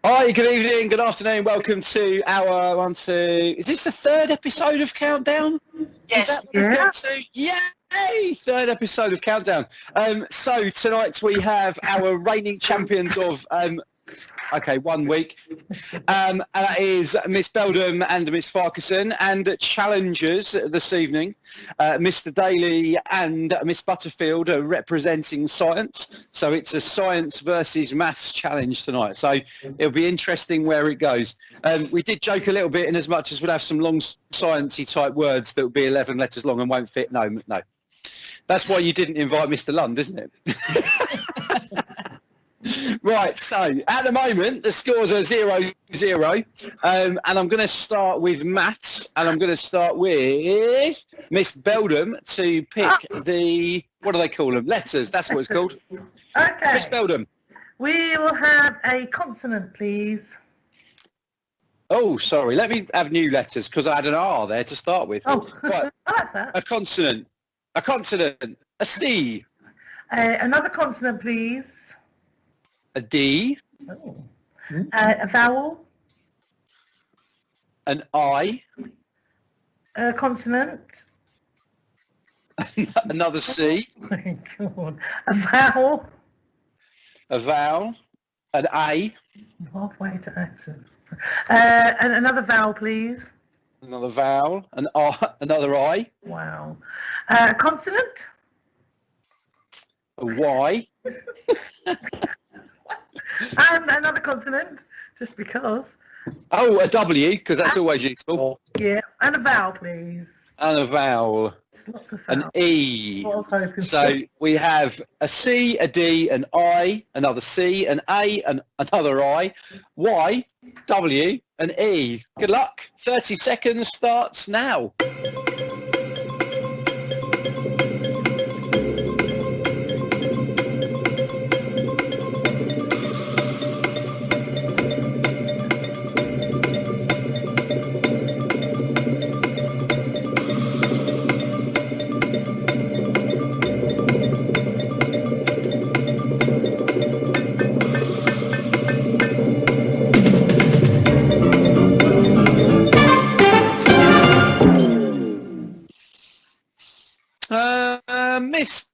Hi, good evening, good afternoon. Welcome to our is this the third episode of Countdown? Yes. Is that what we're up to? Yay! Third episode of Countdown. So tonight we have our reigning champions of 1 week. And that is Miss Beldham and Miss Farquharson, and challengers this evening, Mr. Daly and Miss Butterfield are representing science. So it's a science versus maths challenge tonight. So it'll be interesting where it goes. We did joke a little bit in as much as we'll have some long sciencey type words that will be 11 letters long and won't fit. No. That's why you didn't invite Mr. Lund, isn't it? Right, so at the moment the scores are 0-0, and I'm going to start with maths, and I'm going to start with Miss Beldham to pick the, what do they call them? Letters, that's what it's called. Okay. Miss Beldham. We will have a consonant, please. Oh, sorry, let me have new letters because I had an R there to start with. Oh, Right. I like that. A consonant, a C. Another consonant, please. A D. Oh. A vowel. An I. A consonant. Another C. God. A vowel. A vowel. An A. Halfway to accent. And another vowel, please. Another vowel. An R. Another I. Wow. A consonant. A Y. And another consonant, just because. Oh, a W, because that's always useful. Yeah. And a vowel, please. And a vowel. Lots of An vowels. E. I was hoping So we have a C, a D, an I, another C, an A, and another I, Y, W, and E. Good luck. 30 seconds starts now. Miss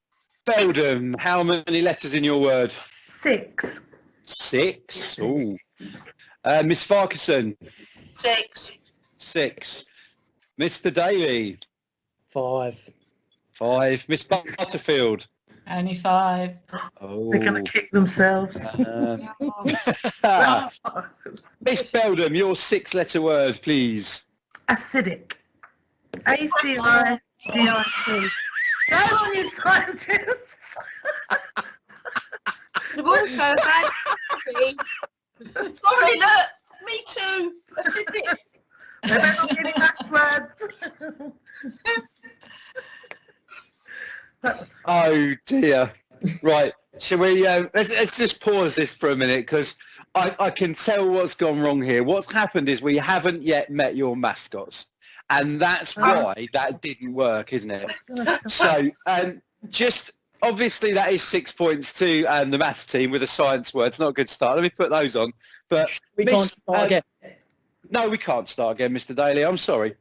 Beldham, how many letters in your word? 6. 6. Ooh. Miss Farquharson? 6. 6. Mr. Daly? 5. 5. Miss Butterfield? Only 5. Oh. They're going to kick themselves. Miss Beldham, your 6-letter word, please. Acidic. ACIDIC. Go on, you scientists. I've also had coffee. Sorry, look. Me too. Acidic. They're not getting maths words. That was fun. Oh dear. Right. Shall we? Let's just pause this for a minute because I can tell what's gone wrong here. What's happened is we haven't yet met your mascots, and that's why that didn't work, isn't it? So, just obviously that is 6 points to the maths team with a science word. It's not a good start. Let me put those on. But We can't start again. No, we can't start again, Mr. Daly. I'm sorry.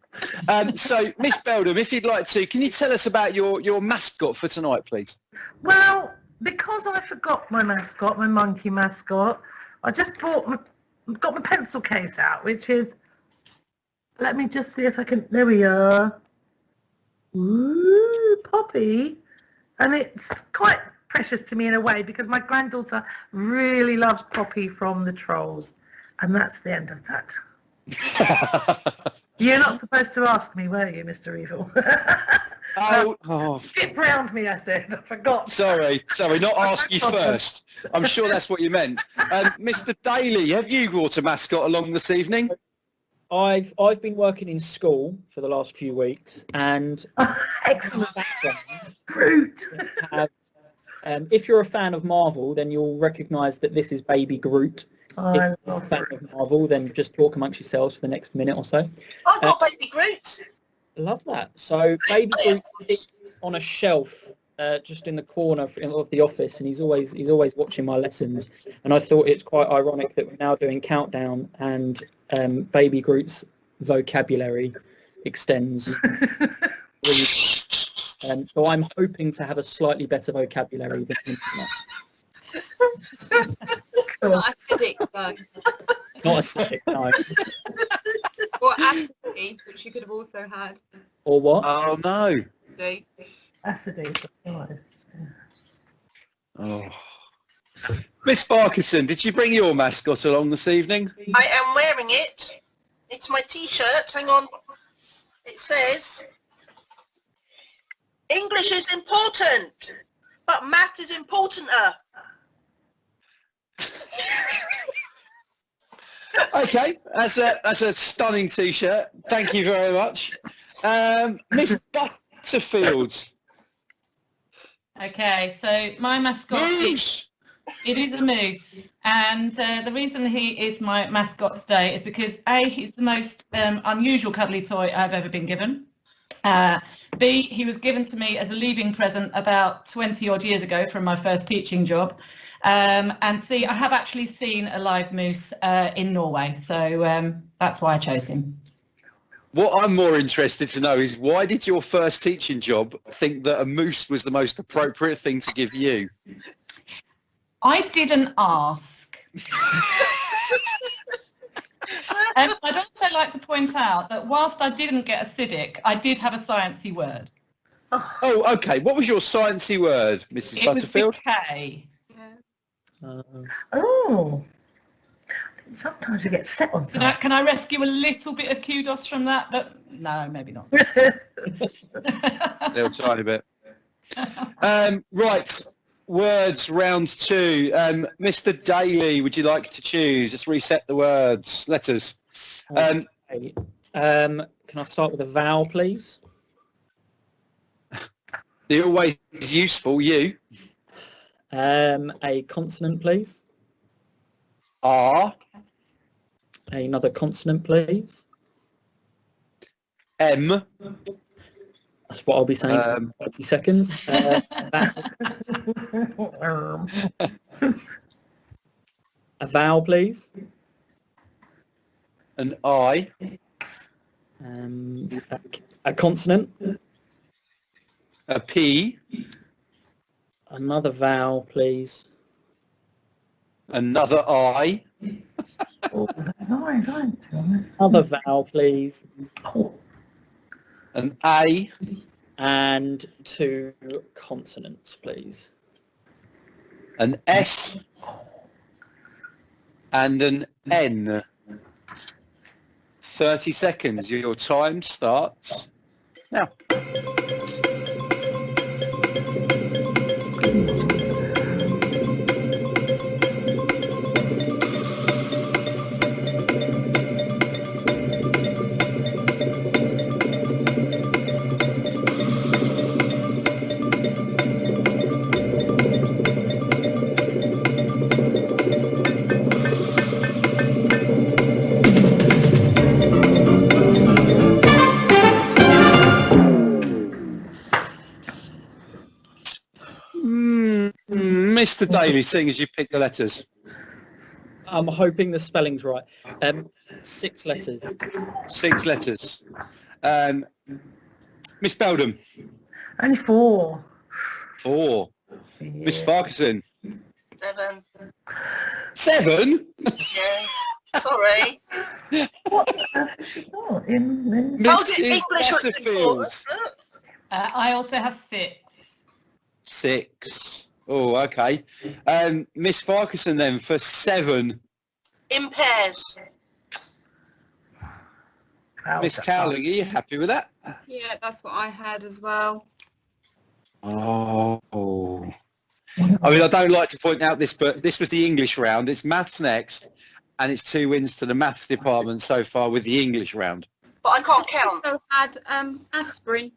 So, Miss Beldham, if you'd like to, can you tell us about your mascot for tonight, please? Well, because I forgot my mascot, my monkey mascot, I just got my pencil case out, which is, let me just see if I can, there we are. Ooh, Poppy. And it's quite precious to me in a way because my granddaughter really loves Poppy from the Trolls. And that's the end of that. You're not supposed to ask me, were you, Mr. Evil? Skip round me, I said. I forgot. Sorry, not ask you first. I'm sure that's what you meant. Mr. Daly, have you brought a mascot along this evening? I've been working in school for the last few weeks, and Excellent. Groot. if you're a fan of Marvel, then you'll recognise that this is Baby Groot. I If you're a love fan Groot. of Marvel, then just talk amongst yourselves for the next minute or so. I've got Baby Groot. Love that. So Baby Groot sits on a shelf just in the corner of the office, and he's always watching my lessons. And I thought it's quite ironic that we're now doing countdown, and Baby Groot's vocabulary extends. So I'm hoping to have a slightly better vocabulary than him. Not acidic though. Not acidic, no. Or acidity, which you could have also had. Or what? Oh no. See? Acidity. Oh. Miss Parkinson, did you bring your mascot along this evening? I am wearing it. It's my t-shirt. Hang on. It says, English is important, but math is importanter. Okay, that's a stunning t-shirt. Thank you very much. Miss Butterfield. Okay, so my mascot Moose. it is a moose, and the reason he is my mascot today is because A, he's the most unusual cuddly toy I've ever been given. B, he was given to me as a leaving present about 20 odd years ago from my first teaching job. And C, I have actually seen a live moose in Norway, so that's why I chose him. What I'm more interested to know is why did your first teaching job think that a moose was the most appropriate thing to give you? I didn't ask. I'd also like to point out that whilst I didn't get acidic, I did have a sciencey word. Oh, okay. What was your sciencey word, Mrs. It was Butterfield? decay. Oh. Sometimes you get set on something. Can I rescue a little bit of kudos from that? But no, maybe not. Little tiny bit. Right. Words round 2. Mr. Daly, would you like to choose? Let's reset the words. Letters. Can I start with a vowel, please? They're always useful. You. A consonant, please. R. Another consonant, please. M. That's what I'll be saying for 30 seconds. A vowel, please. An I. A consonant. A P. Another vowel, please. Another I. Oh, there's eyes, aren't there? Another vowel, please. An A. And 2 consonants, please. An S. And an N. 30 seconds. Your time starts now. Mr. Daly, seeing as you picked the letters. I'm hoping the spelling's right. 6 letters. 6 letters. Miss Beldam. Only 4. 4. Yeah. Miss Farquharson. 7. 7? Yeah. Sorry. What the earth has she got in Mrs. Butterfield. I also have 6. 6. Oh, okay. Miss Farquharson then for 7. Impairs. Miss Cowling, are you happy with that? Yeah, that's what I had as well. Oh. I mean, I don't like to point out this, but this was the English round. It's maths next, and it's 2 wins to the maths department so far with the English round. But I can't count. I also had aspirin.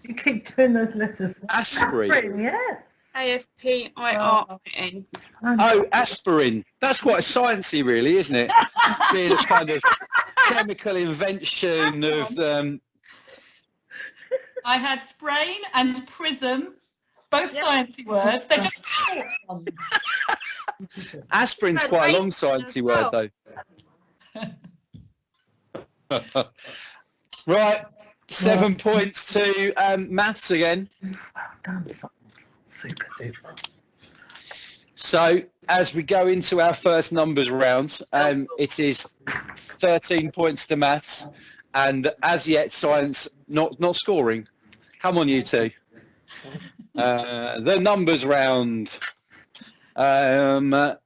You keep doing those letters. Aspirin? Yes. A-S-P-I-R-I-N. Oh, aspirin. That's quite sciencey, really, isn't it? Being a kind of chemical invention of... I had sprain and prism Both sciencey words. They're just short ones. Aspirin's quite a long sciencey word, though. Right, 7 points to maths again. Well done, son. Super duper. So as we go into our first numbers rounds, it is 13 points to maths, and as yet science not scoring. Come on, you two. The numbers round.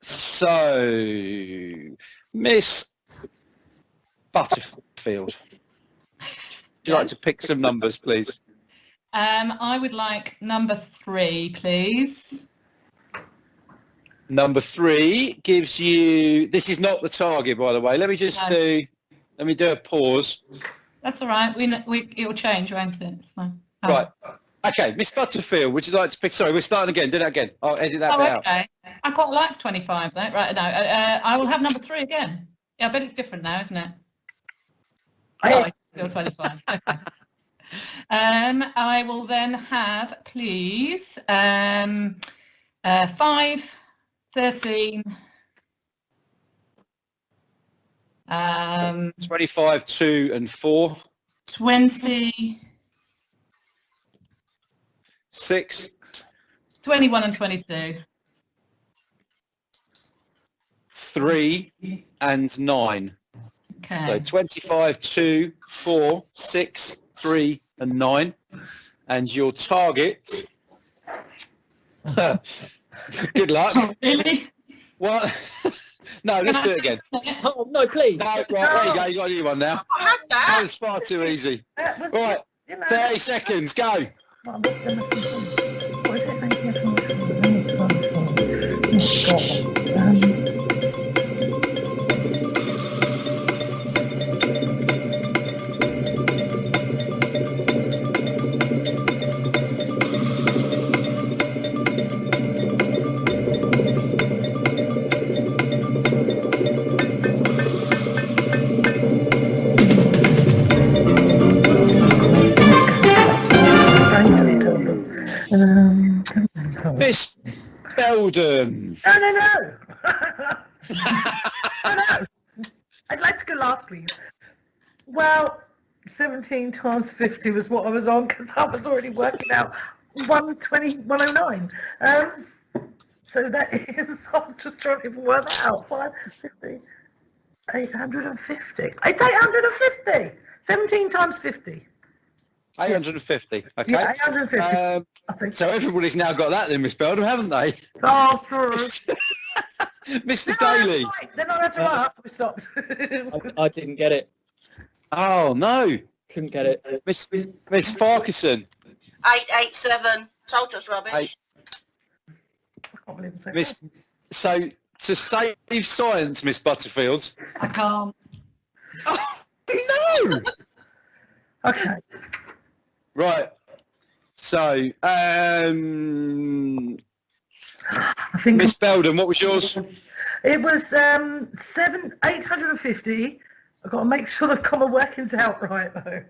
So Miss Butterfield, would you like to pick some numbers, please? I would like number 3, please. Number 3 gives you. This is not the target, by the way. Let me do a pause. That's all right. It'll change, won't it? It's fine. Oh. Right. Okay, Miss Butterfield, would you like to pick? Sorry, we're starting again. Do that again. I'll edit that bit out. Okay. I quite liked 25 though. Right. No. I will have number 3 again. Yeah, I bet it's different now, isn't it? Oh, it's still 25. Okay. I will then have, please, 5, 13. 25, 2 and 4. 20. 6. 21 and 22. 3 and 9. Okay. So 25, 2, 4, 6, 3 and 9. And your target. Good luck. Really? What? No, let's do it again. Oh, no, please. No, right, there you go. You got a new one now. I had That that. was far too easy. That was, Right, you know, 30 seconds, go. what was it? Thank you Miss Belden. No. No. I'd like to go last, please. Well, 17 times 50 was what I was on because I was already working out 120, 109. So that is, I'm just trying to work that out. 550, 850. It's 850. 17 times 50. 850. Okay. Yeah, 850. I think. So everybody's now got that then, Miss Belden, haven't they? Oh, sorry. Mr. Daly. They're not after us. We stopped. I didn't get it. Oh no. Couldn't get it. Miss Farquharson. 887. Told us rubbish. Hey. I can't believe it's Miss. So to save science, Miss Butterfield. I can't. Oh no. Okay. Right. So, I think Miss Belden, what was yours? it was 850. I've got to make sure the comma working's out right though.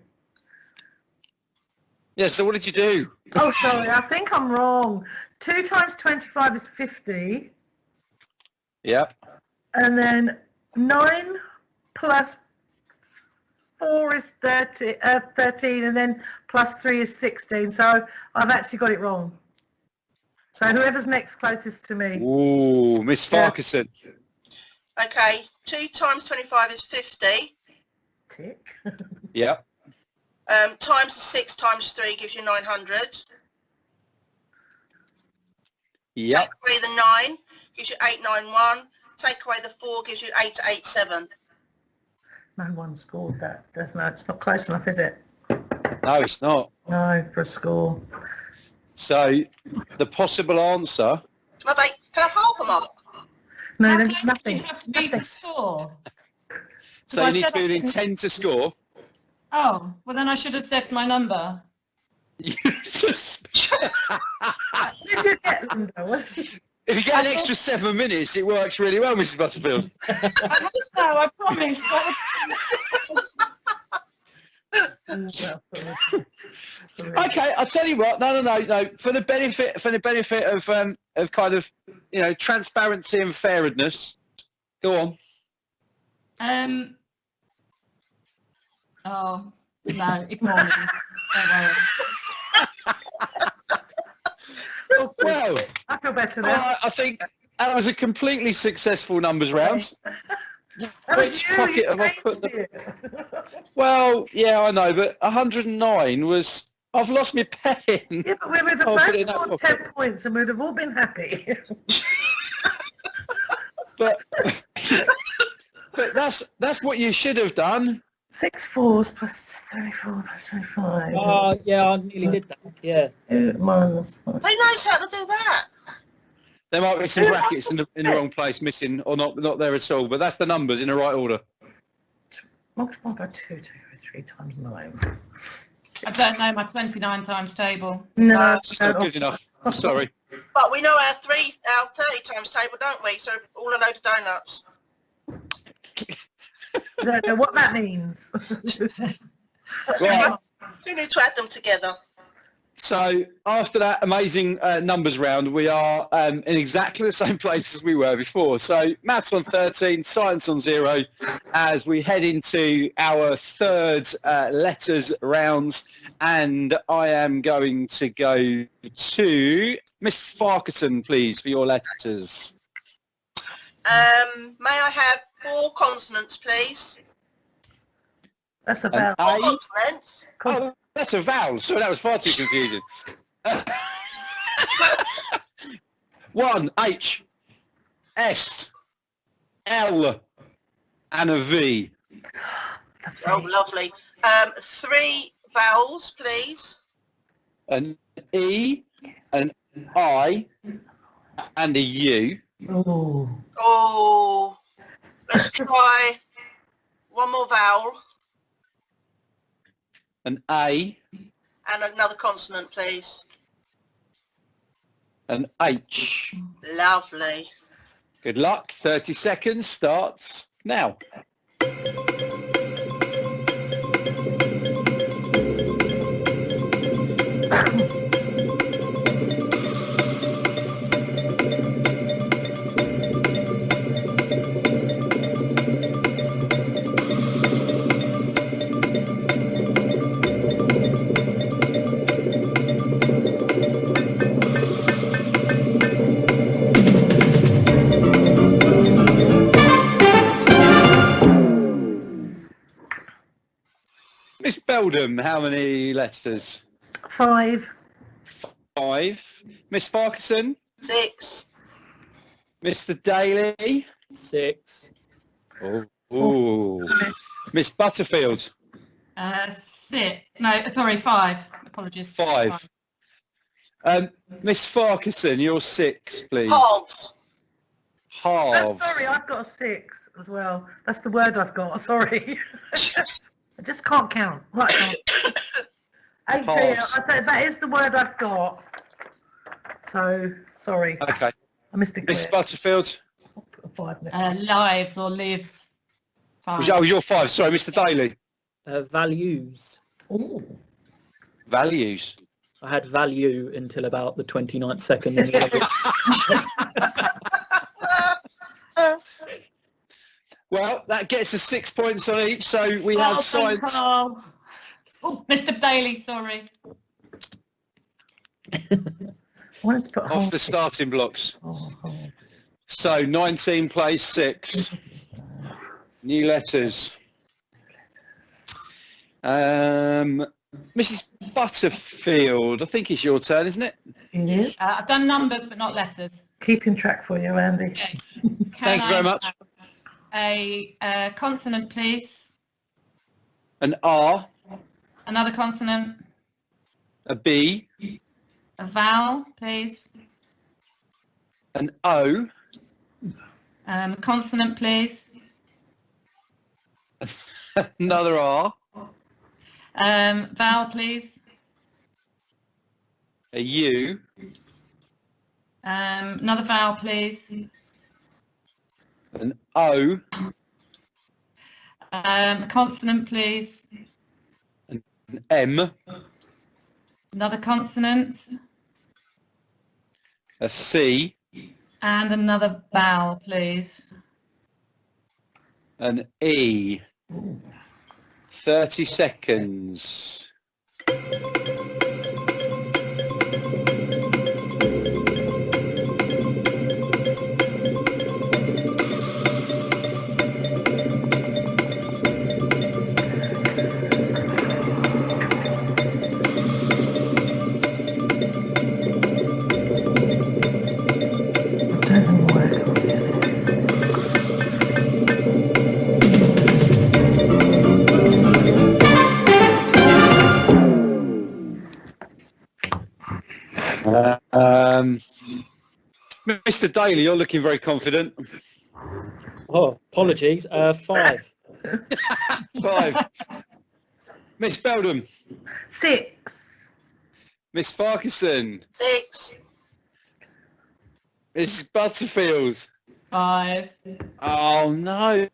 Yeah, so what did you do? Oh, sorry, I think I'm wrong. 2 times 25 is 50, Yep. and then 9 plus 4 is 13, and then plus 3 is 16. So I've actually got it wrong. So whoever's next closest to me. Ooh, Miss Farquharson. Okay, 2 times 25 is 50. Tick. Yep. Times 6 times 3 gives you 900. Yep. Take away the 9 gives you 891. Take away the 4 gives you 887. No one scored that. It's not close enough, is it? No, it's not. No, for a score. So the possible answer. Can I have half a mark? No, How there's close nothing. do you have to be to score? So I you need said to be I within couldn't- 10 to score. Oh, well then I should have said my number. You just, Did you get Linda? if you get an extra 7 minutes, it works really well, Mrs. Butterfield. No, I promise. Okay, I'll tell you what. No. For the benefit of kind of, transparency and fairness. Go on. Oh no, ignore me. Don't worry. Well, I feel better now. I think that was a completely successful numbers round. That was Which you, pocket you have I put changed the? it. Well, yeah, I know, but 109 was. I've lost my pen. Yeah, but we would have I'll put it both in that scored pocket. 10 points and we'd have all been happy. But that's what you should have done. 6 fours plus 34 plus 25. Oh, yeah, I nearly did that. Yeah. 2 minus Who knows how to do that? There might be some brackets in the wrong place, missing or not there at all. But that's the numbers in the right order. multiply by 2 to 3 times 9. I don't know my 29 times table. No, It's not good enough. I'm sorry. But we know our 30 times table, don't we? So all a load of donuts. I don't know what that means. Right. You need to add them together. So after that amazing numbers round, we are in exactly the same place as we were before. So maths on 13, science on 0, as we head into our third letters rounds. And I am going to go to Miss Farquharson, please, for your letters. May I have 4 consonants, please? That's about A. 4 consonants. Oh, that's a vowel. So that was far too confusing. 1, H, S, L, and a V. Oh, lovely. 3 vowels, please. An E, an I, and a U. Oh, Oh, let's try one more vowel An A, and another consonant, please. an H. Lovely. Good luck. 30 seconds starts now. Miss Beldam, how many letters? 5. 5. Miss Farquharson? 6. Mr. Daly? 6. Oh. Miss Butterfield? 6. No, sorry, 5. Apologies. 5. Miss Farquharson, you're 6, please. Halves. I'm Halves. sorry, I've got a 6 as well. That's the word I've got, sorry. I just can't count. Right, H-A-L. Halves. I said that is the word I've got. So, sorry. Okay. I missed it. Miss Butterfield? 5 minutes. Lives or lives. 5. Oh, you're 5. Sorry, Mr. Daly. Values. Ooh. Values. I had value until about the 29th second. And Well, that gets us 6 points on each, so we have science. Oh, Mr. Daly, sorry. I wanted to put a Off whole the starting blocks. oh. So 19 plays 6. New letters. Mrs. Butterfield, I think it's your turn, isn't it? It is. I've done numbers but not letters. Keeping track for you, Andy. Okay. Thank you very much. A consonant, please. An R, Another consonant. a B, A vowel, please. an O, Consonant, please. another R, Vowel, please. a U, Another vowel, please. an O, Consonant, please. an M, Another consonant. A C. And another vowel, please. An E. 30 seconds. Mr. Daly, you're looking very confident. Oh, apologies. 5. 5. Miss Beldham. 6. Miss Parkinson. 6. Miss Butterfield. 5. Oh, no.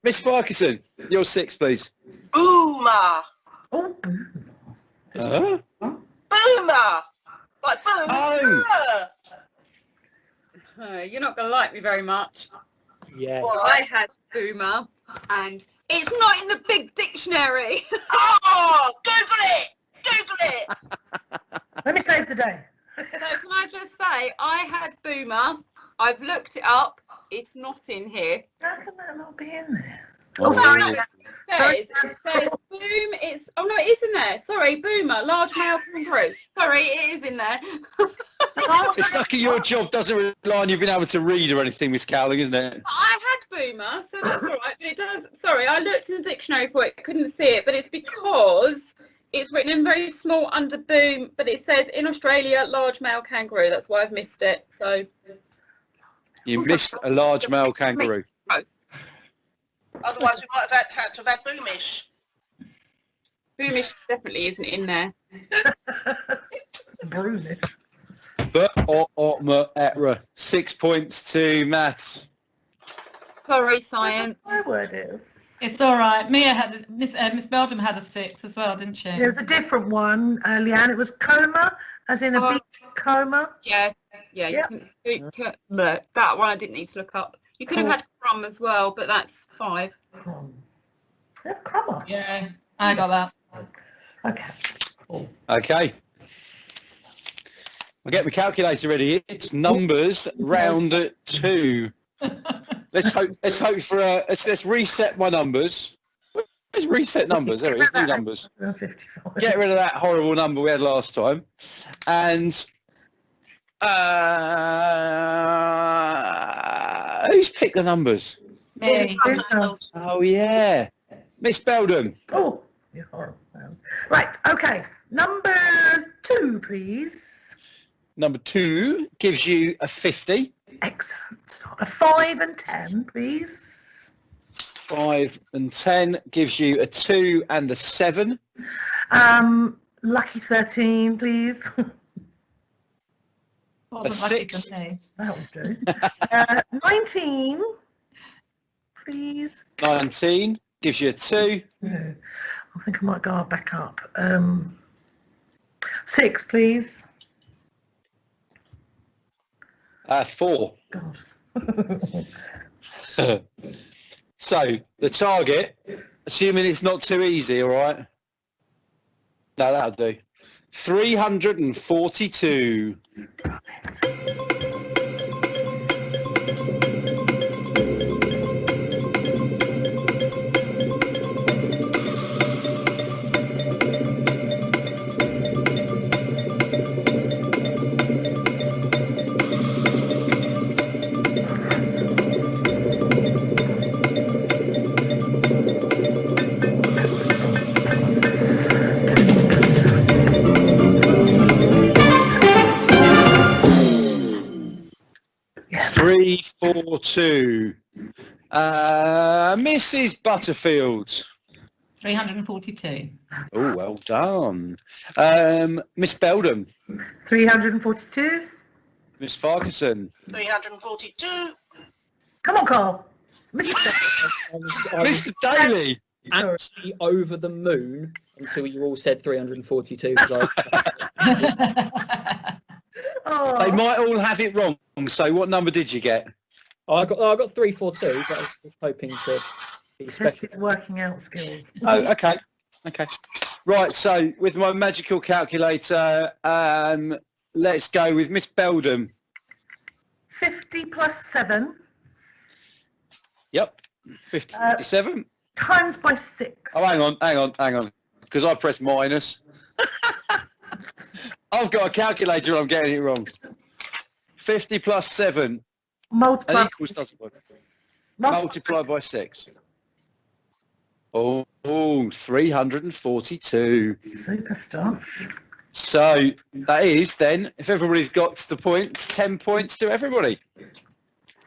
Miss Parkinson, you're 6, please. Boomer. Oh, Huh? Boomer. Like boom. Oh. You're not going to like me very much. Yeah. Well, I had boomer, and it's not in the big dictionary. Oh, Google it. Google it. let me save the day. So can I just say, I had boomer. I've looked it up. It's not in here. How can that not be in there? Oh, sorry. It says boom. It's oh no, it is in there. Sorry, boomer, large male kangaroo. Sorry, it is in there. It's lucky your job doesn't rely on you being able to read or anything, Miss Cowling, isn't it? I had boomer, so that's all right. But it does. Sorry, I looked in the dictionary for it. Couldn't see it, but it's because it's written in very small under boom. But it says in Australia, large male kangaroo. That's why I've missed it. So You missed a large male kangaroo. Otherwise, we might have had to have boomish. boomish definitely isn't in there. Brunish. But 6 points to maths. Sorry, science. My word is. It's all right. Mia had Miss Beldham had a 6 as well, didn't she? There's a different one, Leanne. It was coma, as in a Oh. beach coma. Yeah. Yep. Look, that one I didn't need to look up. You could have had crumb as well, but that's 5. Yeah, coma. Yeah, I got that. Okay. Okay. I'll get my calculator ready. It's numbers round 2. Let's hope for let's reset my numbers. Let's reset numbers. There it is, new numbers. 55. Get rid of that horrible number we had last time. And who's picked the numbers? Me. Oh yeah. Miss Beldham. Oh, you're horrible. Right, okay. Number 2, please. Number 2 gives you a 50. Excellent. A 5 and 10, please. 5 and 10 gives you a 2 and a 7. Lucky 13, please. Wasn't A lucky 6. for me. That will do. 19, please. 19 gives you a 2. No, I think I might go back up. 6, please. 4. God. So the target, assuming it's not too easy, all right? No, that'll do. 342. Yeah. 342. Mrs. Butterfield. 342. Oh, well done. Miss Beldham. 342. Miss Farquharson. 342. Come on, Carl. Mr. I was Mr. Daly. actually over the moon until you all said 342. 'Cause Oh, They might all have it wrong. So what number did you get? I got 342, but I was just hoping to be test special. his working out skills. Oh, okay. Okay. Right, so with my magical calculator, let's go with Miss Beldam. 50 plus 7 Yep, 57. times by 6. Oh, hang on, because I pressed minus. I've got a calculator, I'm getting it wrong. 50 plus 7 Multiply. and equals doesn't work. Multiply by 6. Oh, 342. Super stuff. So that is then, if everybody's got the points, 10 points to everybody.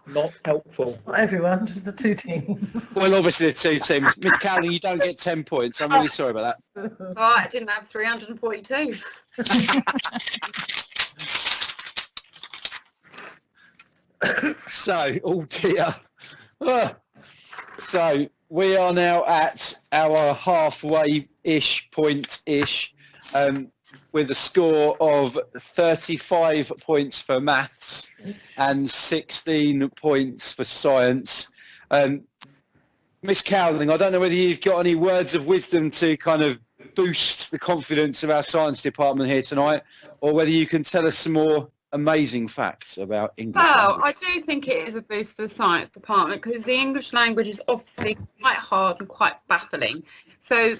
Not helpful. Not everyone, just the 2 teams. Well, obviously the 2 teams. Miss Cowley, you don't get 10 points. I'm really sorry about that. Oh, I didn't have 342. So, oh dear. So we are now at our halfway-ish point-ish, with a score of 35 points for maths and 16 points for science. Miss Cowling, I don't know whether you've got any words of wisdom to kind of boost the confidence of our science department here tonight, or whether you can tell us some more amazing facts about English. Well, language. I do think it is a boost for the science department because the English language is obviously quite hard and quite baffling. So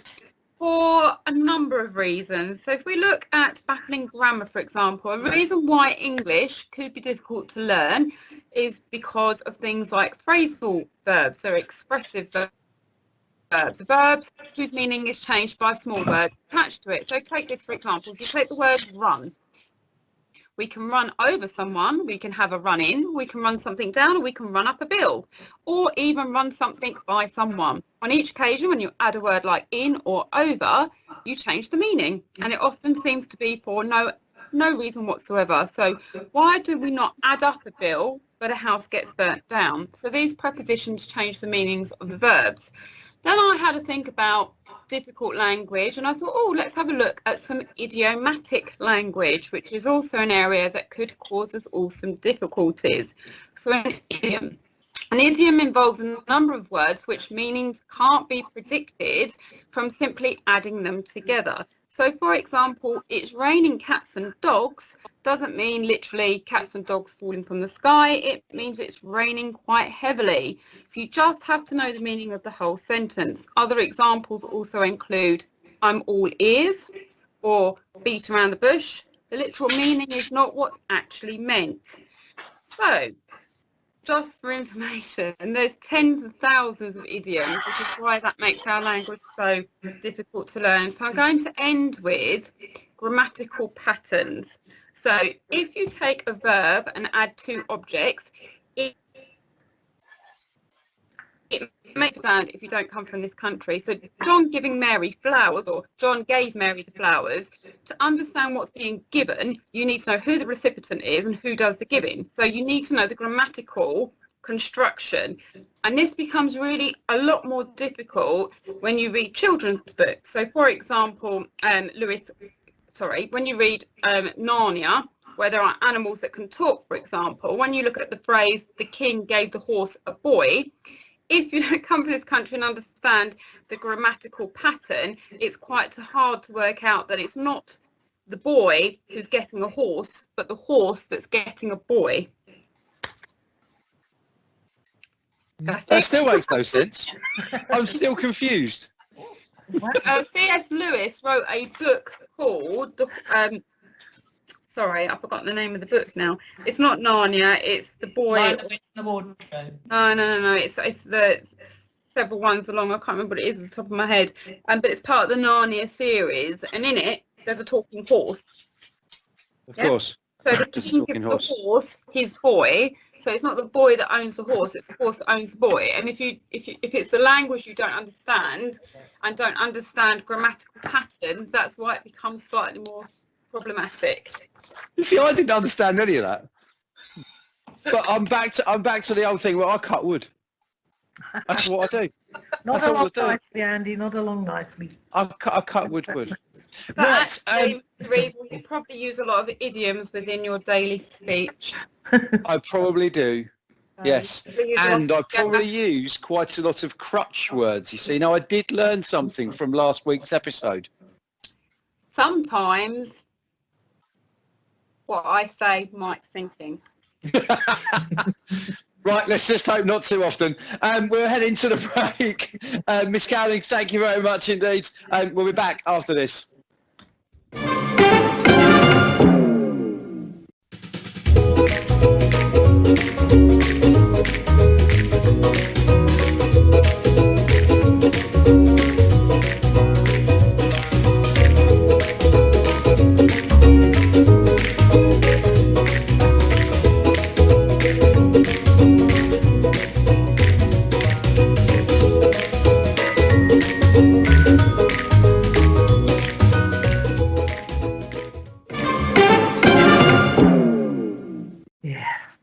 for a number of reasons. So if we look at baffling grammar, for example, a reason why English could be difficult to learn is because of things like phrasal verbs, so expressive verbs whose meaning is changed by a small word attached to it. So take this, for example, if you take the word run, we can run over someone, we can have a run in, we can run something down, or we can run up a bill, or even run something by someone. On each occasion, when you add a word like in or over, you change the meaning, and it often seems to be for no reason whatsoever. So why do we not add up a bill but a house gets burnt down? So these prepositions change the meanings of the verbs. Then I had to think about difficult language, and I thought, oh, let's have a look at some idiomatic language, which is also an area that could cause us all some difficulties. So an idiom involves a number of words which meanings can't be predicted from simply adding them together. So, for example, it's raining cats and dogs doesn't mean literally cats and dogs falling from the sky. It means it's raining quite heavily. So you just have to know the meaning of the whole sentence. Other examples also include I'm all ears or beat around the bush. The literal meaning is not what's actually meant. So, just for information, there's tens of thousands of idioms, which is why that makes our language so difficult to learn. So I'm going to end with grammatical patterns. So if you take a verb and add 2 objects, it makes sense if you don't come from this country. So John giving Mary flowers, or John gave Mary the flowers. To understand what's being given, you need to know who the recipient is and who does the giving. So you need to know the grammatical construction. And this becomes really a lot more difficult when you read children's books. So for example, when you read Narnia, where there are animals that can talk, for example, when you look at the phrase, the king gave the horse a boy, if you don't come from this country and understand the grammatical pattern, it's quite hard to work out that it's not the boy who's getting a horse, but the horse that's getting a boy. That still makes no sense. I'm still confused. C.S. Lewis wrote a book called sorry, I've forgotten the name of the book now. It's not Narnia, it's the boy. No, it's the wardrobe. No. It's the several ones along. I can't remember what it is off the top of my head. But it's part of the Narnia series, and in it, there's a talking horse. Of course. So the king gives the horse his boy. So it's not the boy that owns the horse; it's the horse that owns the boy. And if it's a language you don't understand and don't understand grammatical patterns, that's why it becomes slightly more problematic. You see, I didn't understand any of that. But I'm back to the old thing where I cut wood. That's what I do. Nod That's all along I do. nicely, Andy. Nod along nicely. I cut wood. But Right, actually, Reeve, you probably use a lot of idioms within your daily speech. I probably do. So Yes, you probably use a lot and of I probably use quite a lot of crutch words. You see, now I did learn something from last week's episode. Sometimes what I say Mike's thinking. Right, let's just hope not too often. We're heading to the break. Miss Cowling, thank you very much indeed. We'll be back after this. Yes.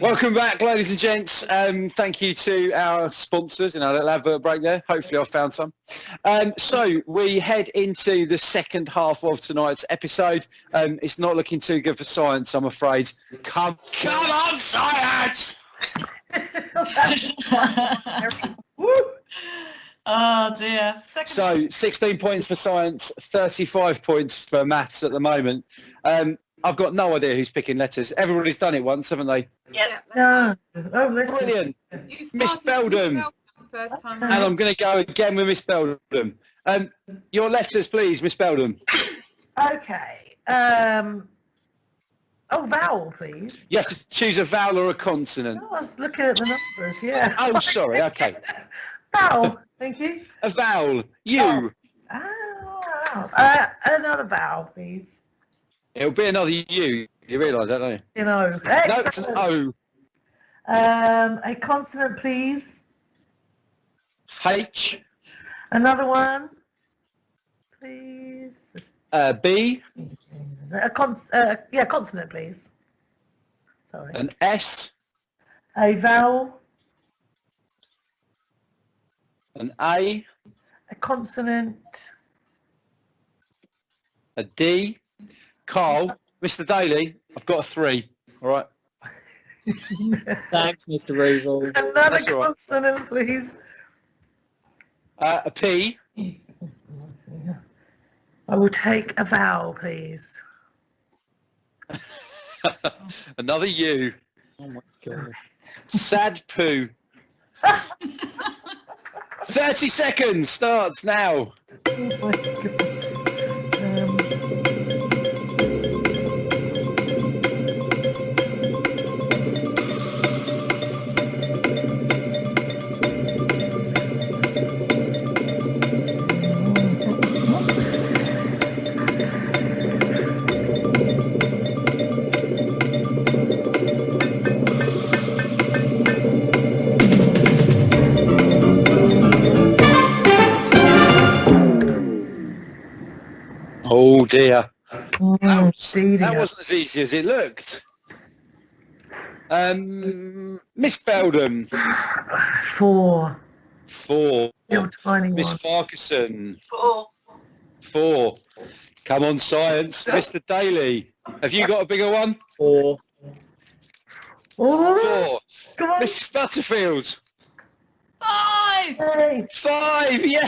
Welcome back, ladies and gents. Thank you to our sponsors in our little advert break there. Hopefully I've found some. So we head into the second half of tonight's episode. It's not looking too good for science, I'm afraid. Come on, science! Woo! Oh dear. So 16 points for science, 35 points for maths at the moment. I've got no idea who's picking letters. Everybody's done it once, haven't they? Yeah. No. Oh, listen. Brilliant. You Miss started Beldam. with first time. And I'm going to go again with Miss Beldam. Your letters, please, Miss Beldam. Okay. Oh, vowel, please. You have to choose a vowel or a consonant. Oh, I was looking at the numbers, yeah. Oh, sorry. Okay. Vowel, thank you. A vowel. You. Oh. Oh, another vowel, please. It'll be another U. You realise that, don't you? You know. No, it's an O. A consonant, please. H. Another one, please. B. Consonant, please. Sorry. An S. A vowel, An A. a consonant. A D. Carl. Mr. Daly. I've got a 3. All right. Thanks, Mr. Reevil. Another That's all right. consonant, please. A P. I will take a vowel, please. Another U. Oh my god. Sad poo. 30 seconds starts now. Oh my God. Oh dear. Oh, That wasn't as easy as it looked. Miss Beldam. 4. 4. Little tiny Miss one. Farquharson. 4. 4. Come on, science. Mr. Daly. Have you got a bigger one? 4. Oh, 4. come on. Mrs. Butterfield. 5. Hey. 5. Yay.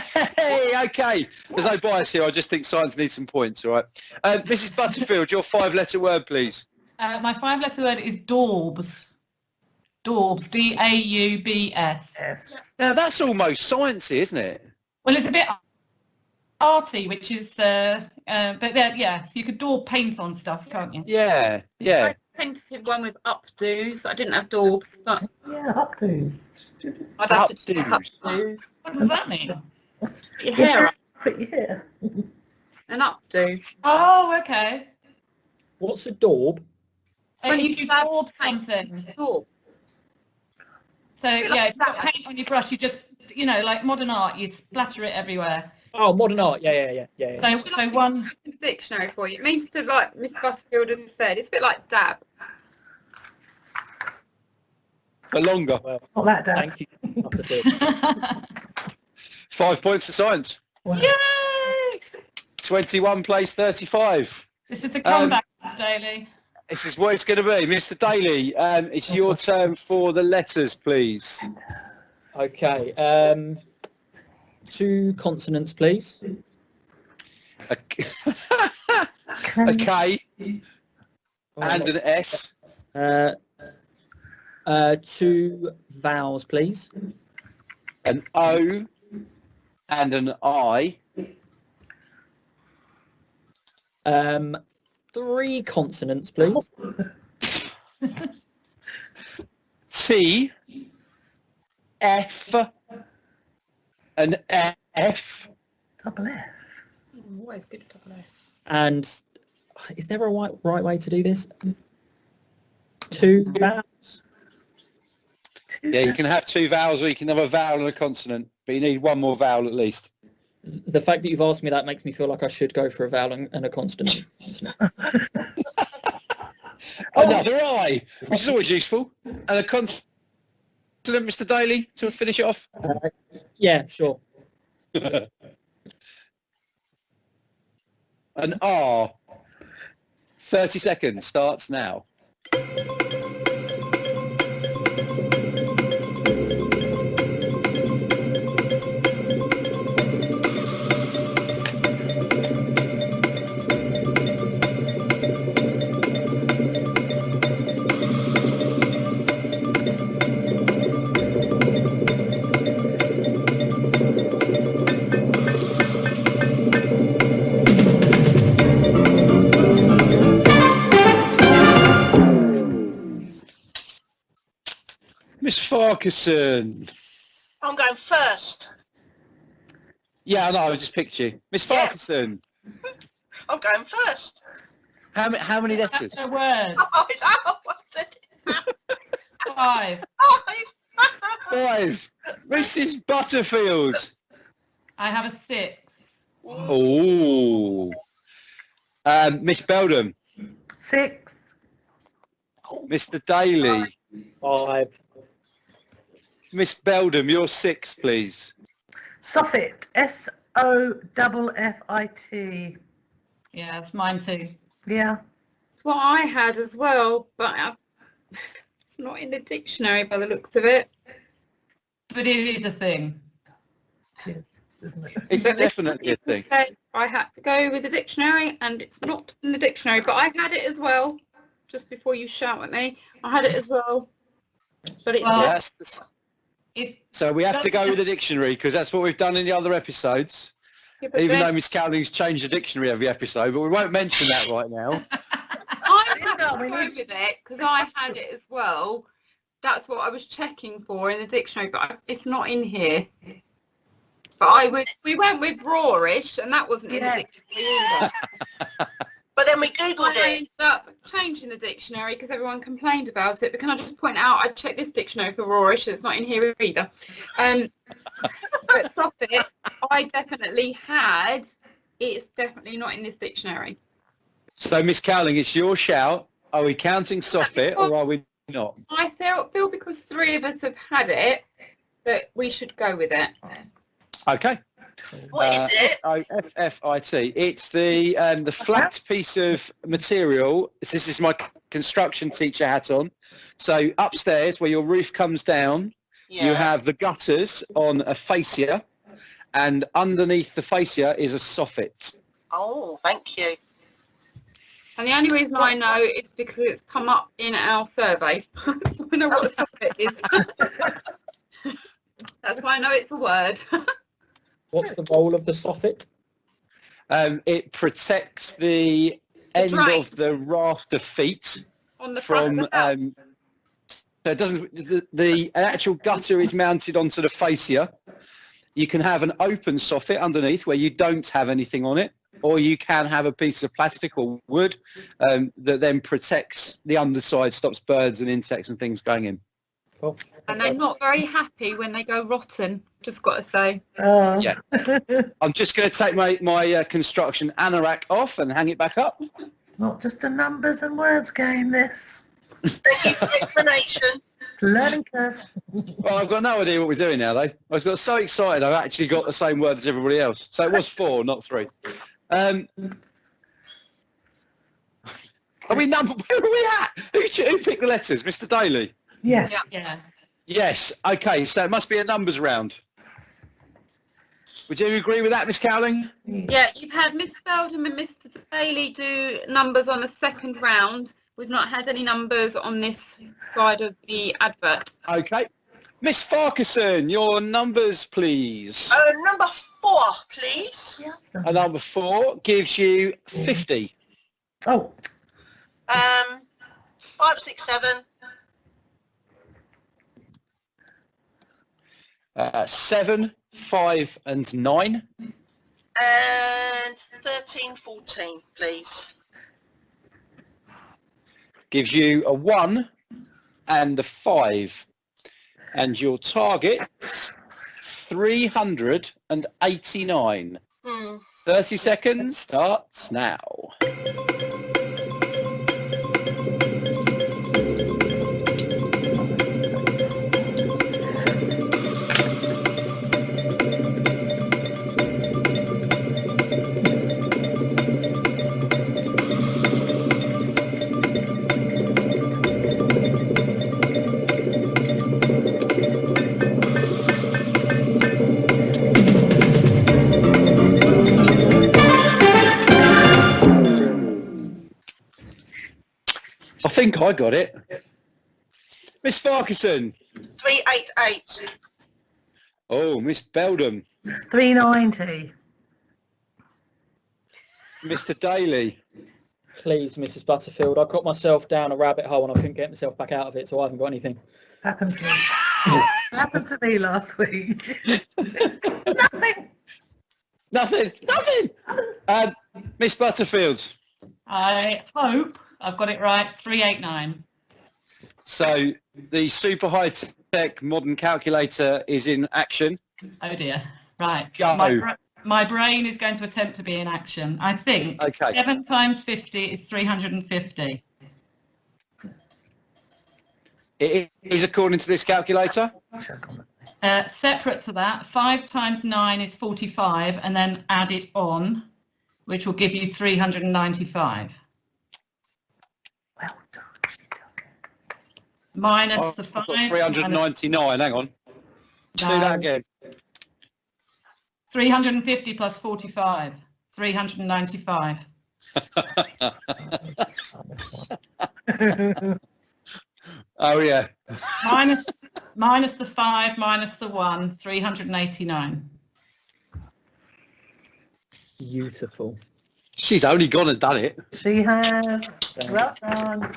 Okay. There's no bias here. I just think science needs some points. All right. Mrs. Butterfield, your 5-letter word, please. My 5-letter word is daubs. Daubs. D-A-U-B-S. Yes. Now that's almost sciencey, isn't it? Well, it's a bit arty, which is, but yeah, so you could daub paint on stuff, can't you? Yeah. Yeah. Tentative one with updos. I didn't have daubs, but Yeah, up to. I'd have to pick Updos. updos. What does that mean? Put your hair up. But yeah. An updo. Oh, okay. What's a daub? So when If you have daub paint, something. daub. So Bit like yeah, if you've got that. paint on your brush, you just, like modern art, you splatter it everywhere. Oh, modern art. Yeah. So one. Dictionary for you. It means to, like Miss Butterfield has said, it's a bit like dab. for longer. Well, Not that damn. thank you. Not at all. 5 points to science. Wow. Yay! 21 plays 35. This is the comeback, Daily. This is what it's going to be. Mr. Daly, it's your turn for the letters, please. Okay. 2 consonants, please. A K and an S. 2 vowels, please. An O and an I. 3 consonants, please. T, F, an F. Double F. Always good to double F. And is there a right way to do this? 2 vowels. Yeah, you can have 2 vowels or you can have a vowel and a consonant, but you need one more vowel at least. The fact that you've asked me that makes me feel like I should go for a vowel and a consonant. Another I, which is always useful. And a consonant, Mr. Daly, to finish it off. Yeah, sure. An R. 30 seconds starts now. Miss Farquharson. I'm going first. Yeah, I know, I just picked you. Miss Yeah. Farquharson. I'm going first. How many letters? No words. Oh, what's it? 5. 5. Mrs. Butterfield. I have a 6. Oh. Miss Beldam. 6. Mr. Daly. 5. Miss Beldam, you're 6, please. Soffit. SOFFIT. Yeah, that's mine too. Yeah. It's what I had as well, but it's not in the dictionary by the looks of it. But it is a thing. It is, isn't it? It's But definitely a it thing. said I had to go with the dictionary, and it's not in the dictionary, but I had it as well. Just before you shout at me, I had it as well. But it's Well, Yeah, so we have to go with the dictionary because that's what we've done in the other episodes. yeah, but Even then though Miss Cowling's changed the dictionary every episode, but we won't mention that right now. I had No, to we go need- with it because I had it as well. That's what I was checking for in the dictionary, but it's not in here. But we went with rawish, and that wasn't in the Yes. dictionary either. But then we Googled I it. ended up changing the dictionary because everyone complained about it. But can I just point out, I checked this dictionary for rawish, and it's not in here either. But soffit, I definitely had. It's definitely not in this dictionary. So, Miss Cowling, it's your shout. Are we counting soffit or are we not? I feel because 3 of us have had it that we should go with it. Okay. What is it? SOFFIT. It's the flat piece of material. This is my construction teacher hat on. So upstairs, where your roof comes down, Yeah. you have the gutters on a fascia, and underneath the fascia is a soffit. Oh, thank you. And the only reason I know is because it's come up in our survey. So I know what a soffit is. That's why I know it's a word. What's the role of the soffit? It protects the end drain. of the rafter feet On the front from of the house. so it doesn't the actual gutter is mounted onto the fascia. You can have an open soffit underneath where you don't have anything on it, or you can have a piece of plastic or wood that then protects the underside, stops birds and insects and things going in. Cool. And they're not very happy when they go rotten, just got to say. Yeah. I'm just going to take my construction anorak off and hang it back up. It's not just a numbers and words game, this. Thank you for the explanation. Learning curve. Well, I've got no idea what we're doing now, though. I got so excited I've actually got the same word as everybody else. So it was 4, not 3. Are we number? Where are we at? Who picked the letters? Mr. Daly? Yes. Yeah. Yes. Okay, so it must be a numbers round. Would you agree with that, Miss Cowling? Yeah, you've had Miss Feldham and Mr. Daly do numbers on the second round. We've not had any numbers on this side of the advert. Okay. Miss Farquharson, your numbers, please. Number 4, please. Yes. And number 4 gives you 50. Oh, 5, 6, 7. 7, 5, and 9. And 13, 14, please. Gives you a 1 and a 5. And your target's 389. 30 seconds starts now. I think I got it. Miss Farquharson. 388. Oh, Miss Beldham. 390. Mr. Daly. Please, Mrs. Butterfield, I got myself down a rabbit hole and I couldn't get myself back out of it, so I haven't got anything. Happened to me. Happened to me last week. Nothing. Nothing. Miss Butterfield. I hope I've got it right. 389. So the super high-tech modern calculator is in action. Oh dear. Right. Go. My brain is going to attempt to be in action. I think Okay. 7 times 50 is 350. It is according to this calculator. Separate to that, 5 times 9 is 45, and then add it on, which will give you 395. Well done. Minus Oh, the I've 5. got 399. Hang on. Do No. that again. 350 plus 45. 395. Oh yeah. Minus the 5, minus the 1, 389. Beautiful. She's only gone and done it. She has. Well done.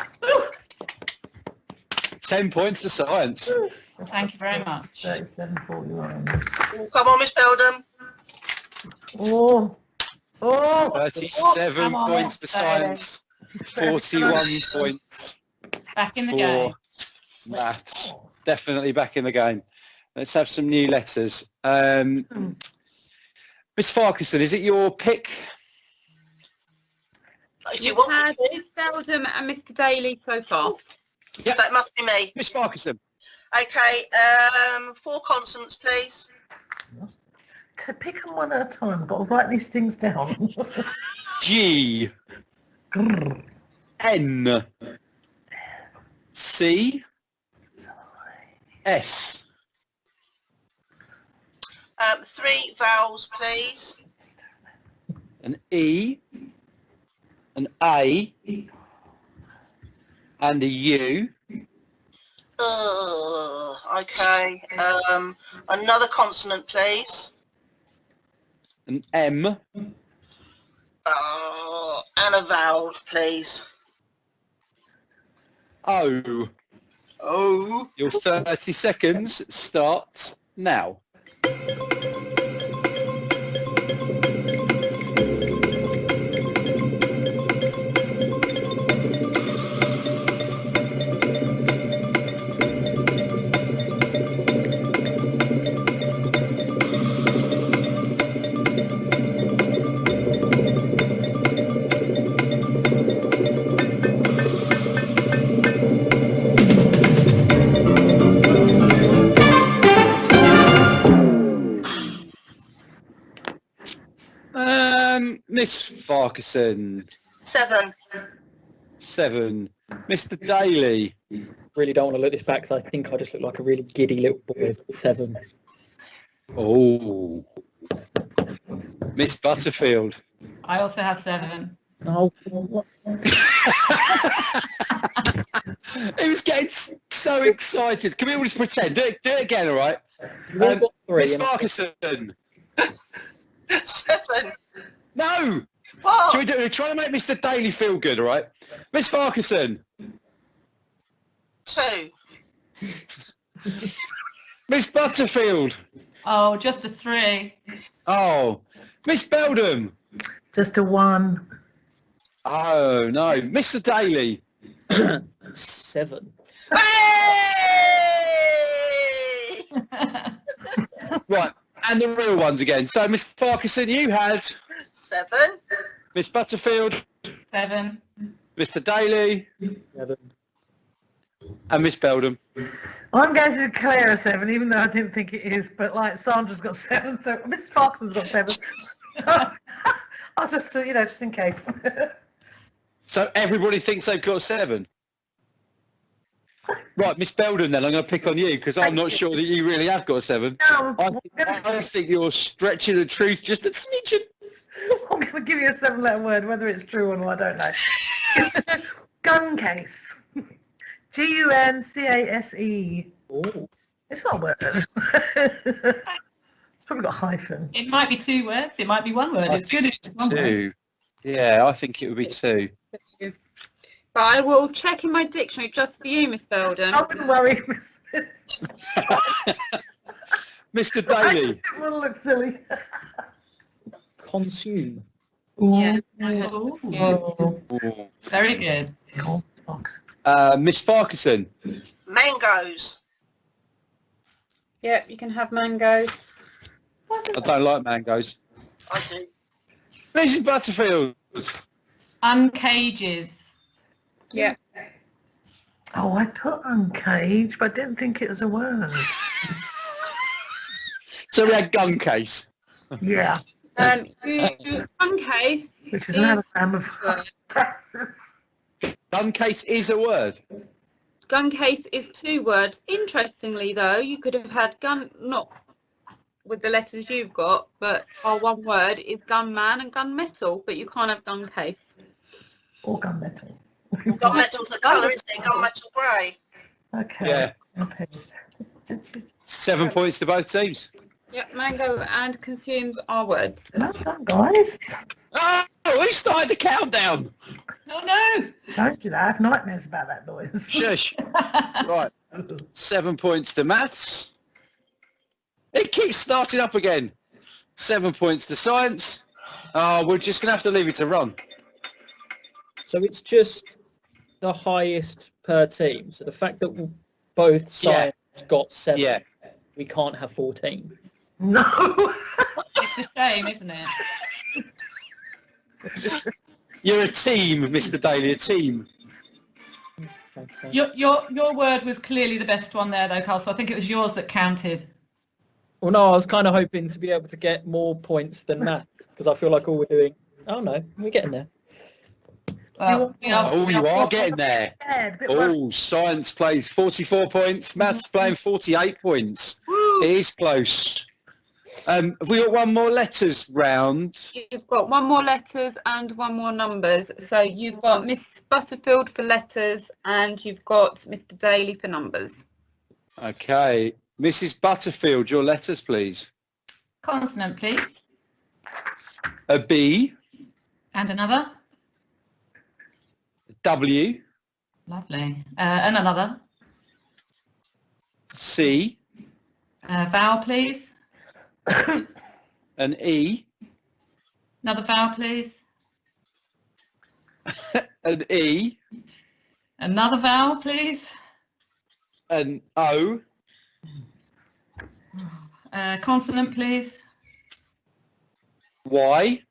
10 points to science. Thank you very much. 37.41. Oh, come on, Miss Beldham. Oh. Oh. 37 come on, points to science. 41 points Back in the for game. maths. Definitely back in the game. Let's have some new letters. Miss Farquharson, is it your pick? If you You've want had me Miss Feldham and Mr. Daly so far. to, Yep. so it must be me. Miss Farquharson. Okay, 4 consonants, please. To pick them one at a time. I've got to write these things down. G. N. C. S. 3 vowels, please. An E. An A. And a U. Okay. Another consonant, please. An M. And a vowel, please. O. Oh. Your 30 seconds starts now. Farquharson, 7. 7. Mr. Daly, Really don't want to look this back because I think I just look like a really giddy little boy. 7. oh. Miss Butterfield. I also have 7. Oh, He was getting so excited. Can we all just pretend? Do it again, all right? you've all got 3. Miss and- Farquharson. 7. No! What? We're trying to make Mr. Daly feel good, all right? Miss Farquharson. 2. Miss Butterfield. Oh, just a 3. Oh. Miss Beldham. Just a 1. Oh, no. Mr. Daly. 7. Hey! Right. And the real ones again. So, Miss Farquharson, you had 7. Miss Butterfield, 7. Mr. Daly, 7. and Miss Beldham. I'm going to declare a 7, even though I didn't think it is. But like Sandra's got 7, so Miss Sparkson's got 7. So I'll just, just in case. So everybody thinks they've got 7. Right, Miss Beldham, then I'm going to pick on you because I'm not sure that you really have got 7. No, I think you're stretching the truth just a smidgen. I'm going to give you a 7-letter word, whether it's true or not, I don't know. Gun case. Guncase. Oh. It's not a word. It's probably got a hyphen. It might be 2 words. It might be 1 word. I It's good if it's 1 word. 2. Yeah, I think it would be 2. But I will check in my dictionary just for you, Miss Belden. I wouldn't worry, Miss Smith. Mr. I Daly. just didn't want to look silly. Consume. Yeah. Oh. Ooh. Very good. Miss Farquharson. Mangoes. Yeah, you can have mangoes. I don't like mangoes. I do. Mrs. Butterfield. Uncages. Yeah. Oh, I put uncaged, but I didn't think it was a word. So we had gun case. Yeah, Gun case which is another sound of Gun case is a word. gun case is 2 words. Interestingly, though, you could have had gun, not with the letters you've got, but our 1 word is gunman and gunmetal, but you can't have gun case. or gunmetal. Gunmetal's the colour, isn't it? Gunmetal grey. Okay. Yeah. Okay. 7 points to both teams. Yep, mango and consumes are words. Well done, guys. Oh, we started the countdown. Oh no! Don't do that. I have nightmares about that noise. Shush. Right. 7 points to maths. It keeps starting up again. 7 points to science. Oh, we're just going to have to leave it to Ron. So it's just the highest per team. So the fact that both sides got 7, Yeah. we can't have 14. No. It's a shame, isn't it? You're a team, Mr. Daly, a team. Okay. Your word was clearly the best one there, though, Carl. So I think it was yours that counted. Well, no, I was kind of hoping to be able to get more points than maths because I feel like all we're doing. Oh no, we're getting there. Well, Oh, you are getting there. Bad, bit worried. Oh, science plays 44 points, maths playing 48 points. It is close. Have we got one more letters round? You've got 1 more letters and 1 more numbers. So you've got Miss Butterfield for letters and you've got Mr. Daly for numbers. Okay. Mrs. Butterfield, your letters, please. Consonant, please. A B, And another. W, Lovely. And another. C, Vowel, please. an E, Another vowel, please. an E, Another vowel, please. an O, Consonant, please. Y,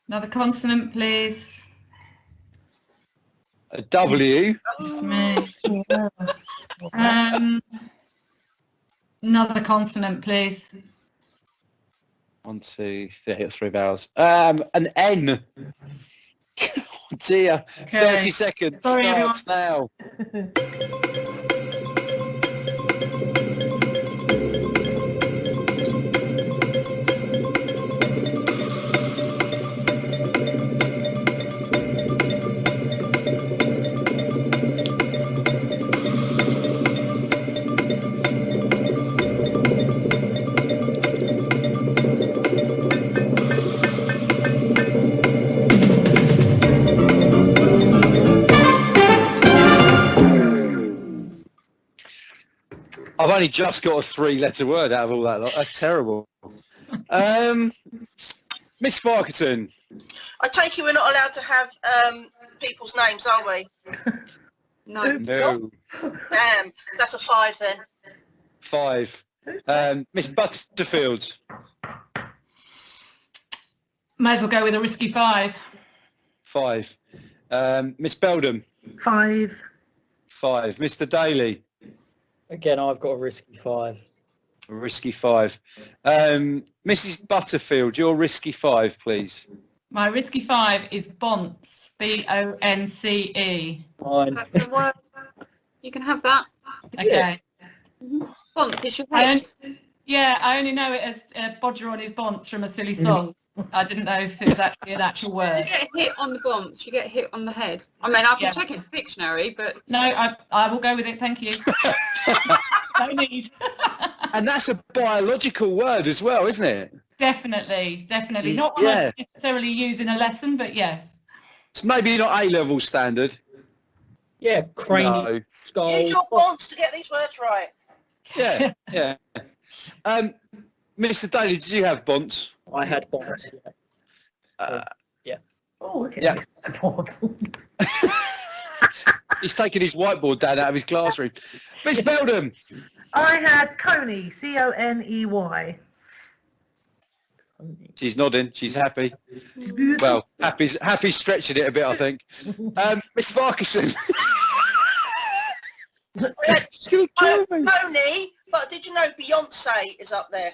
Another consonant, please. a W, It's me. Yeah. Another consonant, please. 1, 2, 3 vowels. An N. Oh dear. Okay. 30 seconds Sorry, starts now. I've only just got a 3-letter word out of all that lot. That's terrible. Miss Farquharson. I take it we're not allowed to have people's names, are we? No. No. Damn, that's a 5 then. 5. Miss Butterfield. Might as well go with a risky 5. 5. Miss Beldam. 5. 5. Mr. Daly. Again, I've got a risky 5. A risky 5. Mrs. Butterfield, your risky 5, please. My risky 5 is Bonce. B-O-N-C-E. Fine. That's a word. You can have that. Okay. Bonce is your I head. I only know it as Bodger on his Bonce from a silly song. I didn't know if it was actually an actual You word. get hit on the bonce, you get hit on the head. I mean, I can Yeah. check in the dictionary, but No, I will go with it, thank you. No need. And that's a biological word as well, isn't it? Definitely. Not one Yeah. I necessarily use in a lesson, but yes. It's maybe not A-level standard. Yeah, cranium, No. skull. Use your wants to get these words right. Yeah, yeah. Mr. Daly, did you have Bonce? I had bonds. Yeah. Oh, look at Yeah. this board. He's taken his whiteboard down out of his classroom. Miss Beldam. I had Coney, C-O-N-E-Y. She's nodding. She's happy. She's beautiful. Well, happy's stretching it a bit, I think. Miss Farquharson. You'll kill me. Tony, but did you know Beyonce is up there?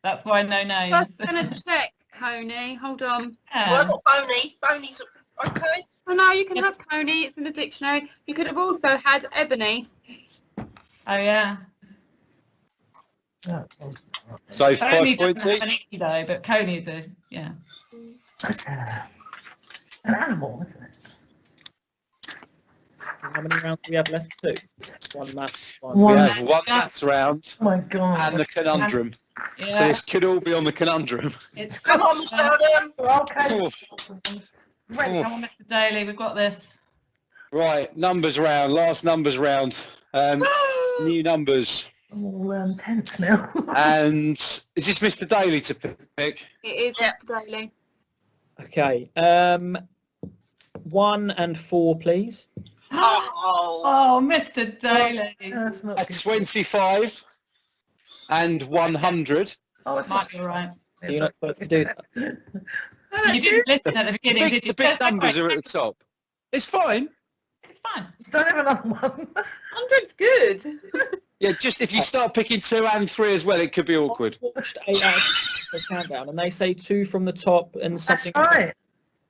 That's why no I names. was going to check, Coney. Hold on. Well, I got Boney. Boney's okay. Oh no, you can have Coney. It's in the dictionary. You could have also had Ebony. Oh yeah. So Coney 5 points doesn't have an each. E though, but Coney's a That's an animal, isn't it? How many rounds do we have left? 2. One maths, one. We One. have one maths round Oh my God. and the conundrum. So Yeah. this could all be on the conundrum. It's Come on, Miss Beldam. Okay. Oh, Ready. Come on, Mr. Daly, we've got this. right, numbers round. Last numbers round. New numbers. All tense now. And is this Mr. Daly to pick? It is Yeah. Mr. Daly. Okay. 1 and 4, please. Oh, Oh, Mr. Daly. That's not A 25 and 100. Oh, it's Might be all right. You're not supposed to do that. You didn't listen at the beginning, did The you? big numbers are at the top. It's fine. It's fine. Don't have another one. 100's good. Yeah, just if you start picking 2 and 3 as well, it could be awkward. I watched 8 hours of countdown, and they say 2 from the top and That's something. right.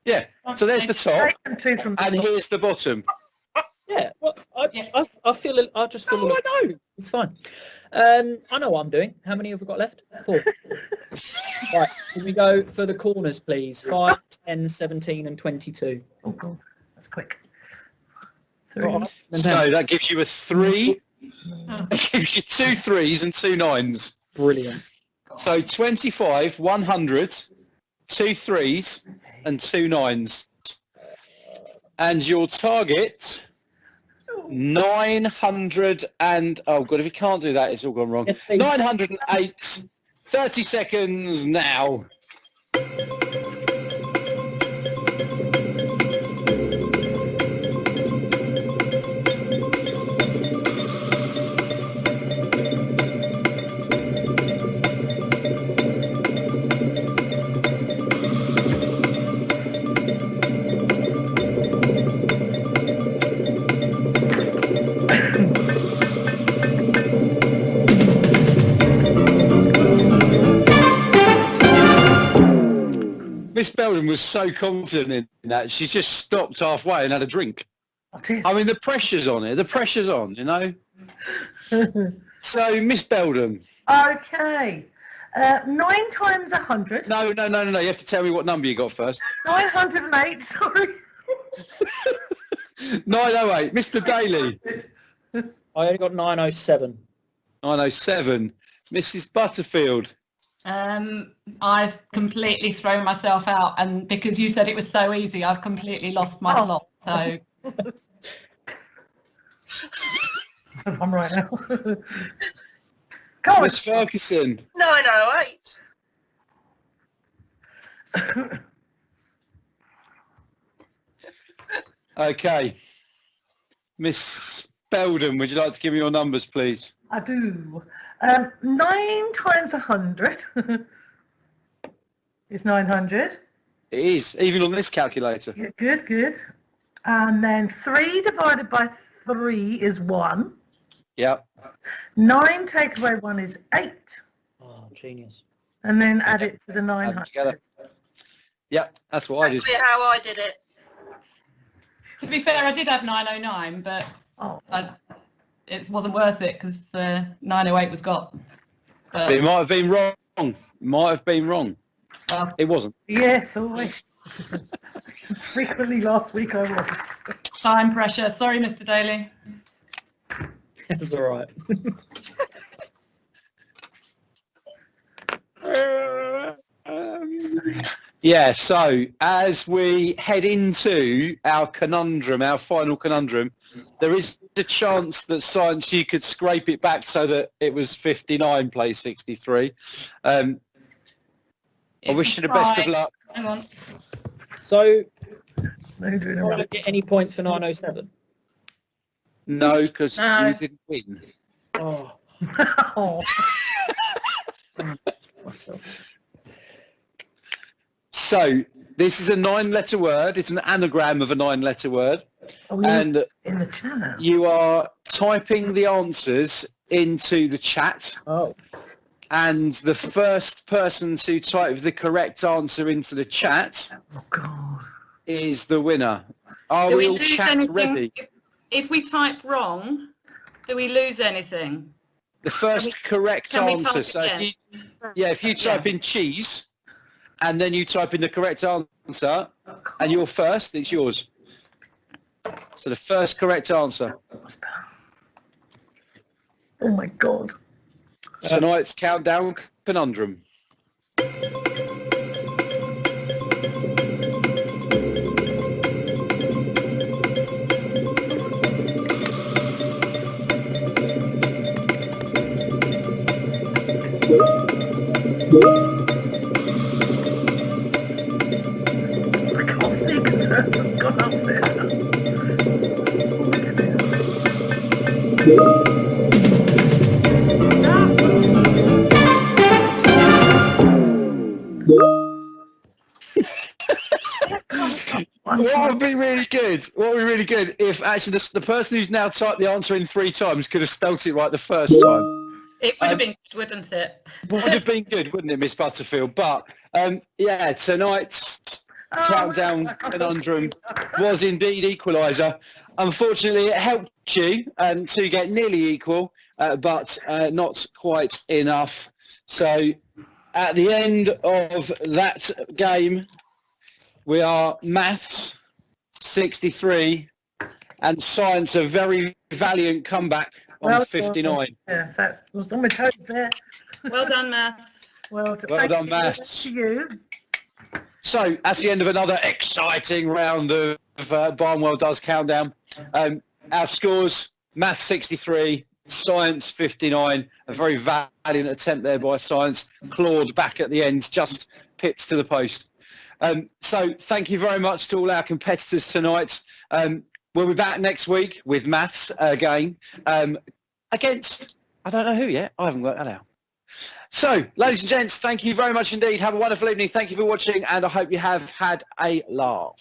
Yeah, so there's the top, Taken 2 from the and top. here's the bottom. Yeah, well, Yeah. I feel it. I just feel. Oh, I know. It's fine. I know what I'm doing. How many have we got left? 4. Right. Can we go for the corners, please? 5, 10, 17, and 22. Oh God, that's quick. 3. Right. And So then- that gives you a 3. Oh. It gives you 2 3s and 2 9s. Brilliant. So 25, 100, 2 3s and 2 9s. And your target, 900 and... Oh, God, if you can't do that, it's all gone wrong. Yes, please. 908, 30 seconds now. Belden was so confident in that, she just stopped halfway and had a drink. I did. I mean, the pressure's on it. The pressure's on, you know. So, Miss Belden. Okay. 9 times 100. No. You have to tell me what number you got first. 908, sorry. 908. Mr. Daly. I only got 907. 907. Mrs. Butterfield. I've completely thrown myself out, and because you said it was so easy, I've completely lost my plot. So I'm right now. Come on. Miss Ferguson. 908. Okay. Miss Belden, would you like to give me your numbers, please? I do. 9 times 100 is 900. It is, even on this calculator. Yeah, good. And then 3 divided by 3 is 1. Yep. 9 take away 1 is 8. Oh, genius. And then add it to the Add 900. together. Yep, that's what I did. That's how I did it. to be fair, I did have 909, but Oh, it wasn't worth it because 908 was got. But it But, might have been wrong. well, It wasn't. yes, always. Frequently last week I was. time pressure. Sorry, Mr. Daly. That's all right. Yeah, so as we head into our conundrum, our final conundrum, there is a chance that science, you could scrape it back so that it was 59 plays 63. I It's wish you a the best of try. luck. Hang on. So, No, you're doing I all don't right. get any points for 907. No, because No. you didn't win. Oh, Oh, myself. So this is a 9-letter word. It's an anagram of a 9-letter word. are we And in the channel? you are typing the answers into the chat. Oh, And the first person to type the correct answer into the chat Oh, God. is the winner. Are Do we we all lose chat anything ready? if we type wrong? Do we lose anything? The first correct can we type answer. So if again? you type in cheese and then you type in the correct answer and you're first, it's yours. So the first correct answer. Oh, my God. Tonight's countdown conundrum. I can't see because has gone up there. Oh, my goodness. What would be really good? What would be really good if actually the person who's now typed the answer in 3 times could have spelt it right the first time. It would have been good, wouldn't it? Would have been good, wouldn't it, Miss Butterfield? But yeah, tonight's Oh, countdown conundrum was indeed equaliser. Unfortunately, it helped you to get nearly equal, but not quite enough. So at the end of that game, we are maths 63 and science a very valiant comeback on Well done. 59. Yes, that was on my toes there. Well done, Maths. Well Well done, you. Maths. To you. So that's the end of another exciting round of Barnwell Does Countdown. Our scores, maths 63, science 59, a very valiant attempt there by science, clawed back at the end, just pipped to the post. So thank you very much to all our competitors tonight. We'll be back next week with maths again against, I don't know who yet, I haven't worked that out. So, ladies and gents, thank you very much indeed. Have a wonderful evening. Thank you for watching, and I hope you have had a laugh.